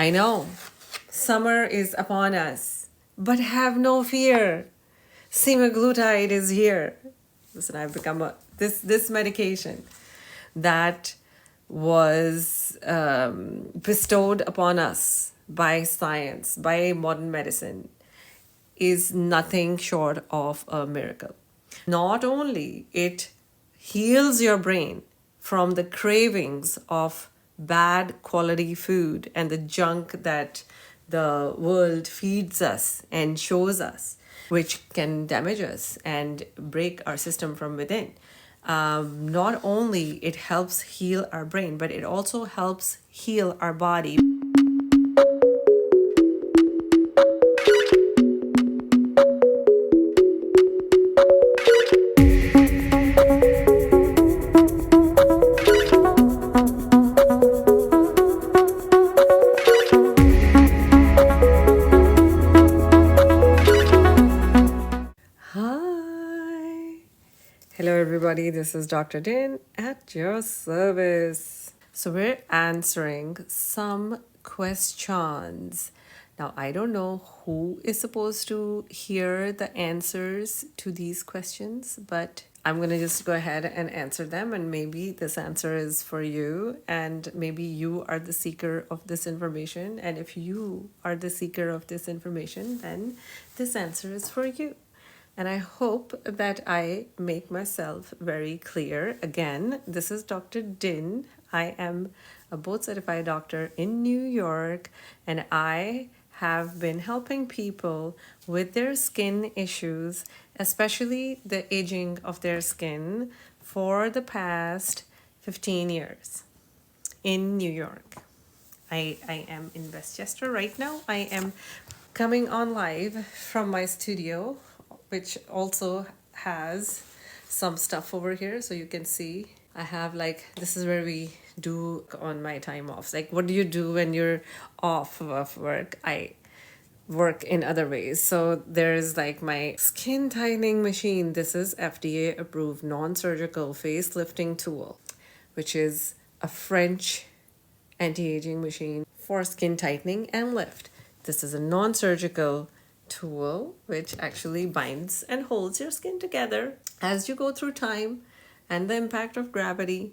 I know summer is upon us, but have no fear. Semaglutide is here. Listen, I've become this medication that was bestowed upon us by science, by modern medicine, is nothing short of a miracle. Not only it heals your brain from the cravings of bad quality food and the junk that the world feeds us and shows us, which can damage us and break our system from within. Not only it helps heal our brain, but it also helps heal our body. Hi. Hello, everybody. This is Dr. Din at your service. So, we're answering some questions. Now, I don't know who is supposed to hear the answers to these questions, but I'm going to just go ahead and answer them. And maybe this answer is for you, and maybe you are the seeker of this information. And if you are the seeker of this information, then this answer is for you. And I hope that I make myself very clear. Again, this is Dr. Din. I am a board certified doctor in New York, and I have been helping people with their skin issues, especially the aging of their skin, for the past 15 years in New York. I am in Westchester right now. I am coming on live from my studio, which also has some stuff over here, so you can see I have this is where we do on my time offs. Like, what do you do when you're off of work? I work in other ways. So there's my skin tightening machine. This is FDA approved non-surgical facelifting tool, which is a French anti-aging machine for skin tightening and lift. This is a non-surgical tool which actually binds and holds your skin together as you go through time and the impact of gravity,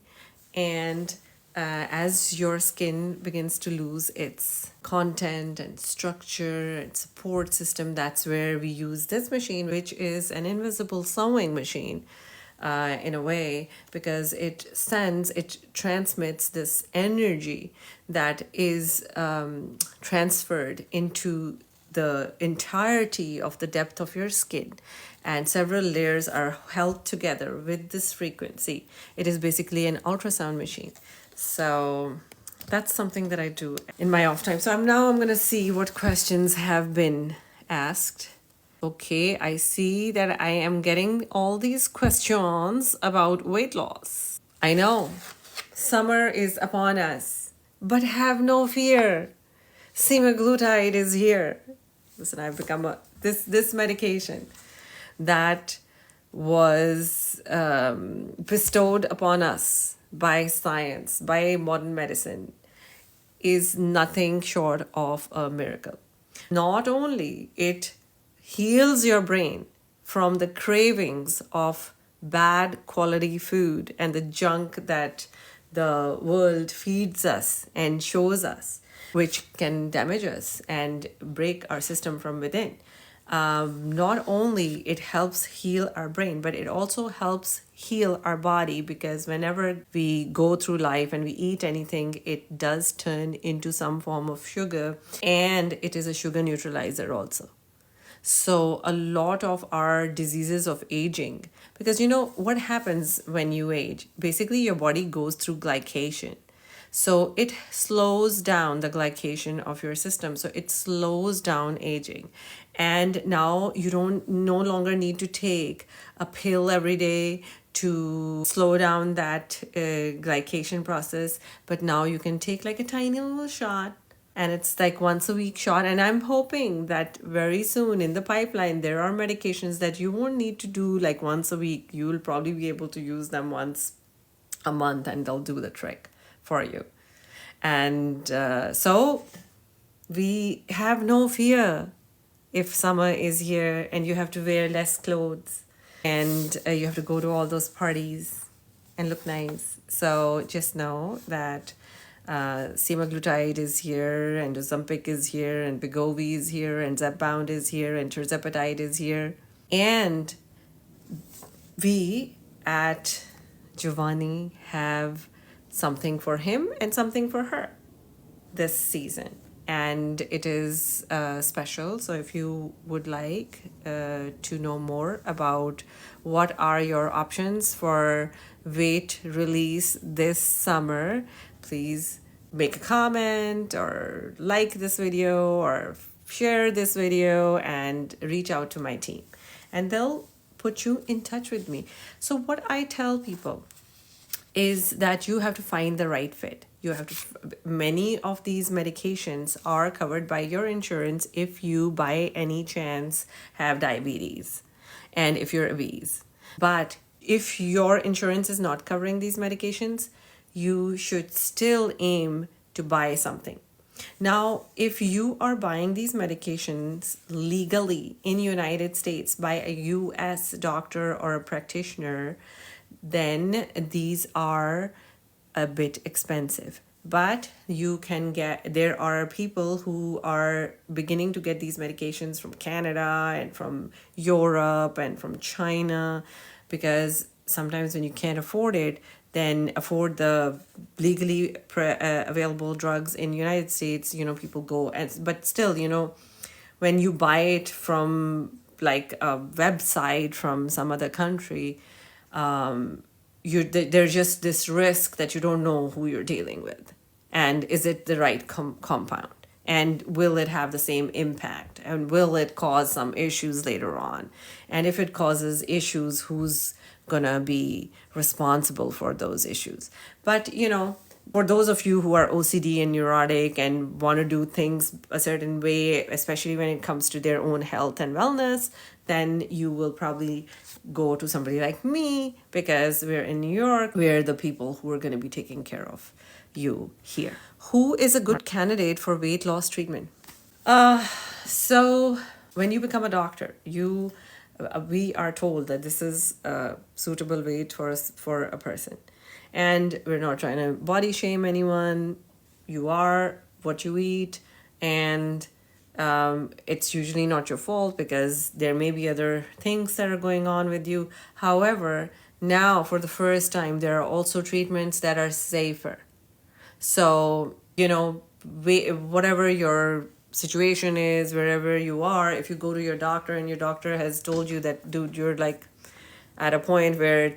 and as your skin begins to lose its content and structure and support system. That's where we use this machine, which is an invisible sewing machine in a way, because it transmits this energy that is transferred into the entirety of the depth of your skin, and several layers are held together with this frequency. It is basically an ultrasound machine. So that's something that I do in my off time. So I'm going to see what questions have been asked. Okay, I see that I am getting all these questions about weight loss. I know summer is upon us, but have no fear. Semaglutide is here. Listen, I've become this medication that was bestowed upon us by science, by modern medicine, is nothing short of a miracle. Not only it heals your brain from the cravings of bad quality food and the junk that the world feeds us and shows us, which can damage us and break our system from within. Not only it helps heal our brain, but it also helps heal our body, because whenever we go through life and we eat anything, it does turn into some form of sugar, and it is a sugar neutralizer also. So a lot of our diseases of aging, because what happens when you age? Basically, your body goes through glycation. So it slows down the glycation of your system. So it slows down aging. And now you no longer need to take a pill every day to slow down that glycation process. But now you can take a tiny little shot, and it's once a week shot. And I'm hoping that very soon in the pipeline, there are medications that you won't need to do once a week. You will probably be able to use them once a month, and they'll do the trick for you. And so We have no fear if summer is here and you have to wear less clothes and you have to go to all those parties and look nice. So just know that semaglutide is here, and Ozempic is here, and Wegovy is here, and Zepbound is here, and Tirzepatide is here. And we at Juvanni have something for him and something for her this season. And it is special. So if you would like to know more about what are your options for weight release this summer, please make a comment or like this video or share this video and reach out to my team. And they'll put you in touch with me. So what I tell people is that you have to find the right fit. You have to, many of these medications are covered by your insurance if you by any chance have diabetes and if you're obese. But if your insurance is not covering these medications, you should still aim to buy something. Now, if you are buying these medications legally in United States by a US doctor or a practitioner, then these are a bit expensive. But you can get, there are people who are beginning to get these medications from Canada and from Europe and from China, because sometimes when you can't afford it, then afford the legally available drugs in United States, people go, and but still, when you buy it from like a website from some other country, there's just this risk that you don't know who you're dealing with, and is it the right compound, and will it have the same impact, and will it cause some issues later on, and if it causes issues, who's gonna be responsible for those issues. But for those of you who are OCD and neurotic and want to do things a certain way, especially when it comes to their own health and wellness, then you will probably go to somebody like me, because we're in New York. We're the people who are going to be taking care of you here. Who is a good candidate for weight loss treatment? So when you become a doctor, we are told that this is a suitable weight for a person. And we're not trying to body shame anyone. You are what you eat, and it's usually not your fault, because there may be other things that are going on with you. However, now for the first time, there are also treatments that are safer. So, whatever your situation is, wherever you are, if you go to your doctor and your doctor has told you that, dude, you're like at a point where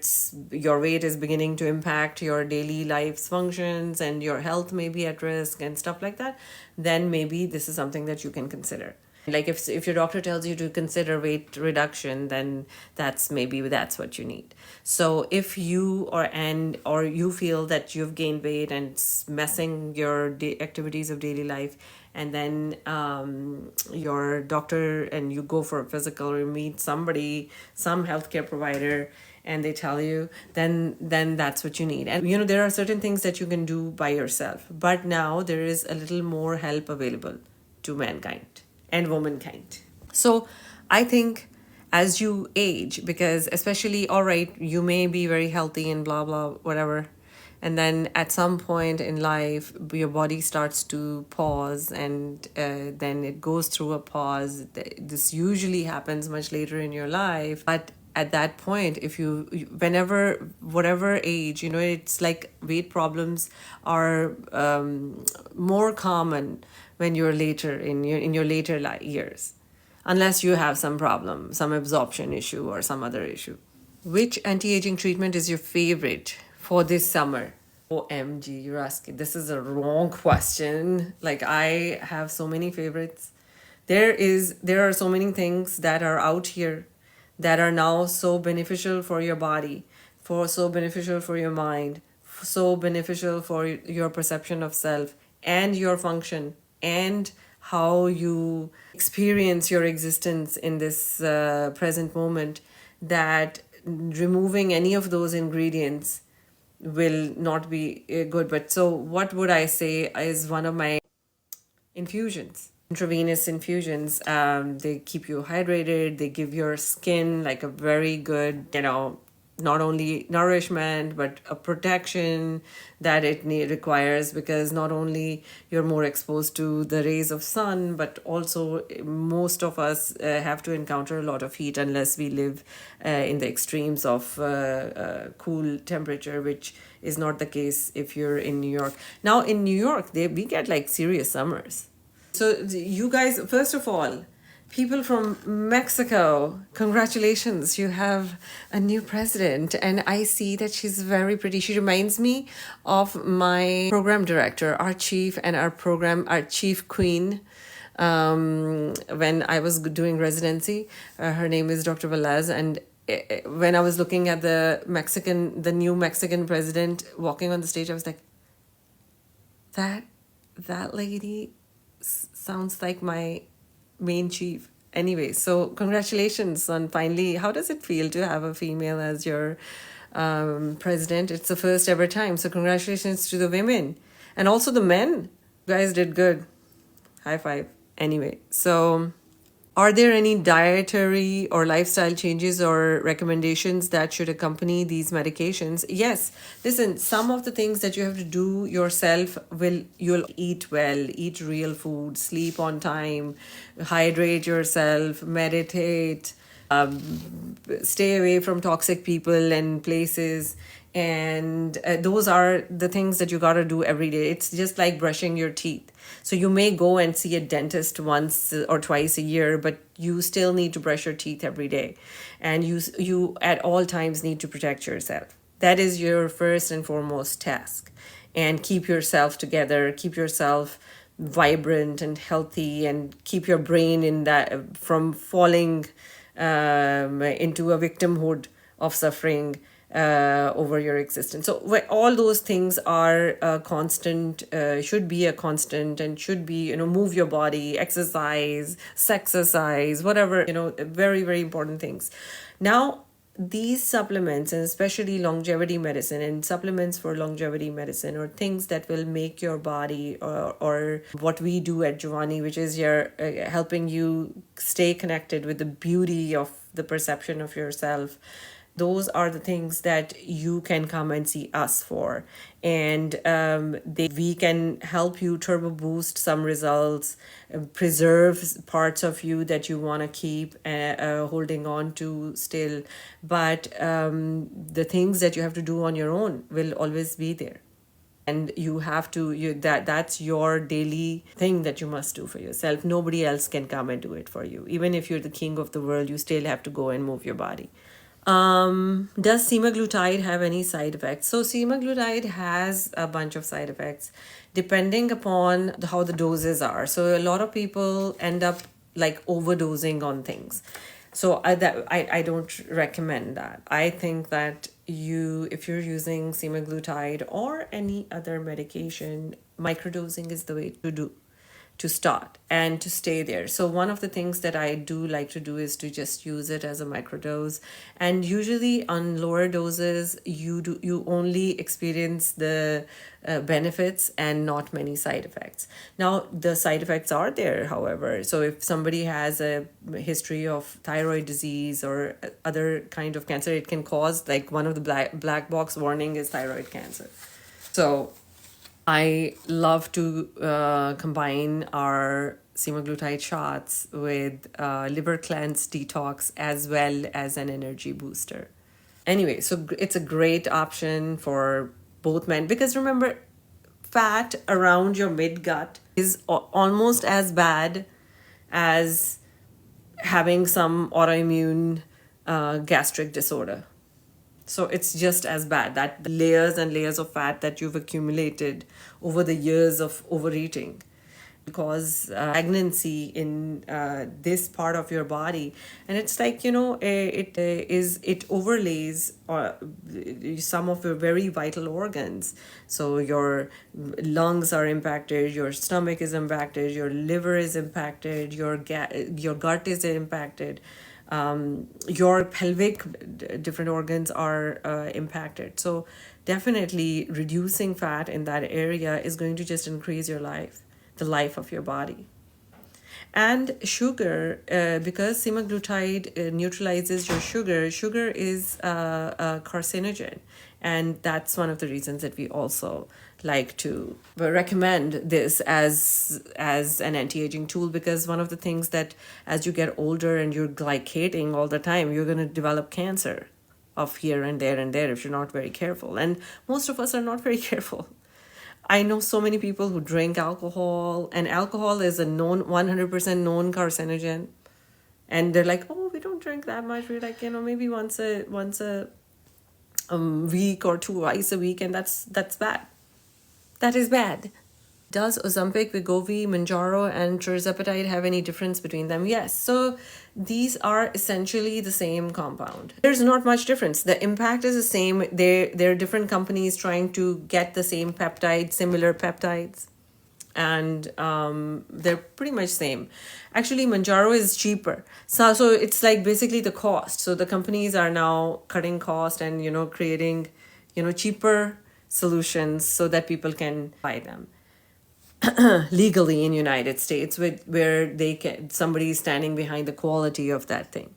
your weight is beginning to impact your daily life's functions and your health may be at risk and stuff like that, then maybe this is something that you can consider. Like if your doctor tells you to consider weight reduction, then that's what you need. So if you or you feel that you've gained weight and it's messing your activities of daily life, and then your doctor, and you go for a physical or you meet some healthcare provider, and they tell you, then that's what you need. And there are certain things that you can do by yourself, but now there is a little more help available to mankind and womankind. So I think as you age, because especially, all right, you may be very healthy and blah blah whatever, and then at some point in life your body starts to pause, and then it goes through a pause. This usually happens much later in your life, but at that point, if whenever, whatever age, it's like weight problems are more common when you're later in your later years, unless you have some problem, some absorption issue or some other issue. Which anti-aging treatment is your favorite for this summer? OMG, you're asking. This is a wrong question. Like, I have so many favorites. There are so many things that are out here that are now so beneficial for your body, so beneficial for your mind, so beneficial for your perception of self and your function and how you experience your existence in this present moment, that removing any of those ingredients will not be good. But so what would I say is one of my infusions, intravenous infusions. They keep you hydrated. They give your skin like a very good, not only nourishment but a protection that it requires, because not only you're more exposed to the rays of sun, but also most of us have to encounter a lot of heat unless we live in the extremes of cool temperature, which is not the case if you're in New York. Now in New York, we get like serious summers. So you guys, first of all, people from Mexico, congratulations, you have a new president. And I see that she's very pretty. She reminds me of my program director, our chief, and our chief queen. When I was doing residency, her name is Dr. Velez. And when I was looking at the new Mexican president walking on the stage, I was like, that lady sounds like my main chief. Anyway, so congratulations on finally. How does it feel to have a female as your president? It's the first ever time. So congratulations to the women and also the men. You guys did good. High five. Anyway, so are there any dietary or lifestyle changes or recommendations that should accompany these medications? Yes. Listen, some of the things that you have to do yourself you'll eat well, eat real food, sleep on time, hydrate yourself, meditate, stay away from toxic people and places. And those are the things that you got to do every day. It's just like brushing your teeth. So you may go and see a dentist once or twice a year, but you still need to brush your teeth every day. And you at all times need to protect yourself. That is your first and foremost task. And keep yourself together, keep yourself vibrant and healthy, and keep your brain in that from falling into a victimhood of suffering over your existence. So all those things are constant, should be a constant, and should be, move your body, exercise, sexercise, whatever, very, very important things. Now, these supplements, and especially longevity medicine and supplements for longevity medicine, or things that will make your body, or what we do at Juvanni, which is helping you stay connected with the beauty of the perception of yourself. Those are the things that you can come and see us for. And we can help you turbo boost some results, preserve parts of you that you want to keep holding on to still. But the things that you have to do on your own will always be there. And you have to, that's your daily thing that you must do for yourself. Nobody else can come and do it for you. Even if you're the king of the world, you still have to go and move your body. Does semaglutide have any side effects? So semaglutide has a bunch of side effects depending upon how the doses are. So a lot of people end up like overdosing on things. So I don't recommend that. I think that if you're using semaglutide or any other medication, microdosing is the way to start and to stay there. So one of the things that I do like to do is to just use it as a microdose. And usually on lower doses, you only experience the benefits and not many side effects. Now, the side effects are there, however. So if somebody has a history of thyroid disease or other kind of cancer, it can cause, like, one of the black box warning is thyroid cancer. So I love to combine our semaglutide shots with liver cleanse detox as well as an energy booster. Anyway, so it's a great option for both men, because remember, fat around your mid-gut is almost as bad as having some autoimmune gastric disorder. So it's just as bad, that layers and layers of fat that you've accumulated over the years of overeating cause stagnancy in this part of your body. And it's like, it overlays some of your very vital organs. So your lungs are impacted, your stomach is impacted, your liver is impacted, your gut is impacted. Your pelvic different organs are impacted. So definitely reducing fat in that area is going to just increase your life. the life of your body. And sugar, because semaglutide neutralizes your sugar, sugar is a carcinogen. And that's one of the reasons that we also like to recommend this as an anti-aging tool, because one of the things that as you get older and you're glycating all the time, you're going to develop cancer of here and there and there if you're not very careful. And most of us are not very careful. I know so many people who drink alcohol, and alcohol is a known 100% known carcinogen. And they're like, "Oh, we don't drink that much. We're like, maybe once a week or twice a week," and that's bad. That is bad. Does Ozempic, Wegovy, Mounjaro, and Tirzepatide have any difference between them? Yes. So these are essentially the same compound. There's not much difference. The impact is the same. They're different companies trying to get the same peptide, similar peptides, and they're pretty much same. Actually, Mounjaro is cheaper. So it's like basically the cost. So the companies are now cutting cost and creating cheaper solutions so that people can buy them legally in United States, where somebody is standing behind the quality of that thing.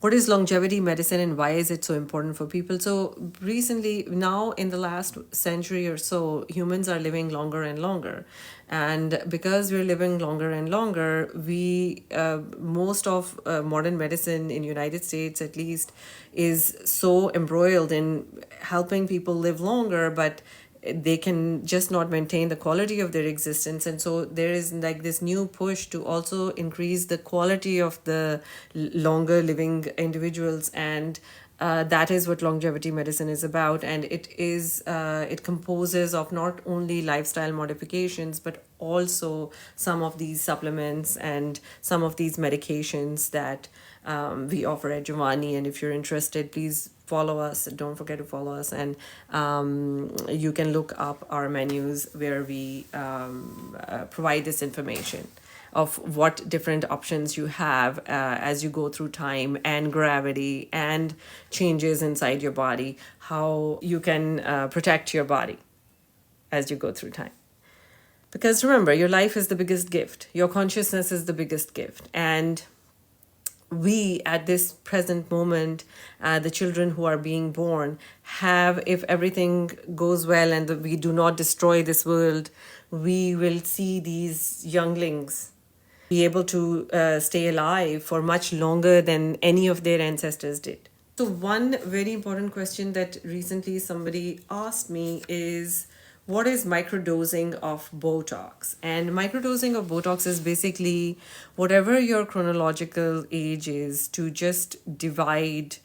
What is longevity medicine and why is it so important for people? So recently, now in the last century or so, humans are living longer and longer. And because we're living longer and longer, most of modern medicine in United States at least is so embroiled in helping people live longer, but they can just not maintain the quality of their existence. And so there is like this new push to also increase the quality of the longer living individuals, and that is what longevity medicine is about. And it composes of not only lifestyle modifications but also some of these supplements and some of these medications that we offer at Juvanni. And if you're interested, please follow us. Don't forget to follow us, and you can look up our menus where we provide this information of what different options you have as you go through time and gravity and changes inside your body, how you can protect your body as you go through time. Because remember, your life is the biggest gift. Your consciousness is the biggest gift. And we, at this present moment, the children who are being born, if everything goes well and we do not destroy this world, we will see these younglings be able to stay alive for much longer than any of their ancestors did. So one very important question that recently somebody asked me is, what is microdosing of Botox? And microdosing of Botox is basically whatever your chronological age is, to just divide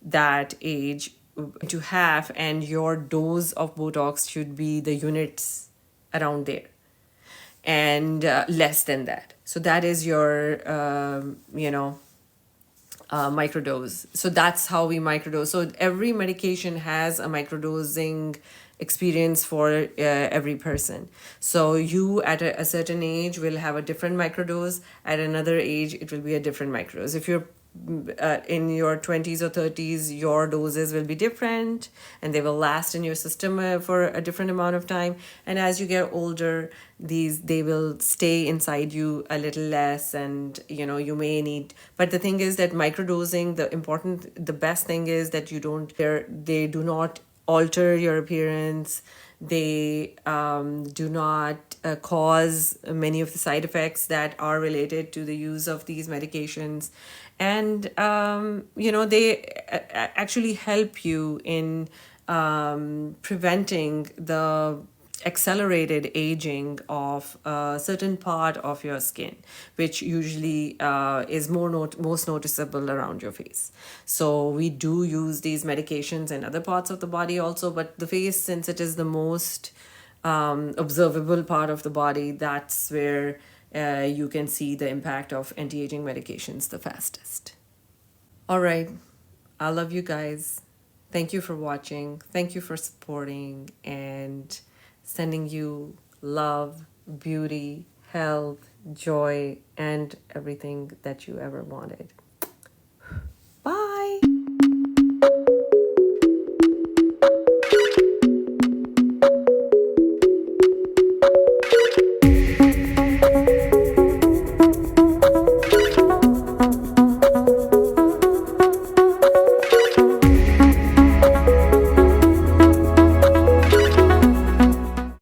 that age into half, and your dose of Botox should be the units around there, and less than that. So that is your, microdose. So that's how we microdose. So every medication has a microdosing experience for every person. So you at a certain age will have a different microdose. At another age, it will be a different microdose. If you're in your 20s or 30s, your doses will be different and they will last in your system for a different amount of time. And as you get older, they will stay inside you a little less, and you may need. But the thing is that microdosing, the best thing is that they do not alter your appearance. They do not cause many of the side effects that are related to the use of these medications. And they actually help you in preventing the accelerated aging of a certain part of your skin, which usually is most noticeable around your face. So we do use these medications in other parts of the body also, but the face, since it is the most observable part of the body, that's where you can see the impact of anti-aging medications the fastest. All right, I love you guys. Thank you for watching. Thank you for supporting, and sending you love, beauty, health, joy, and everything that you ever wanted.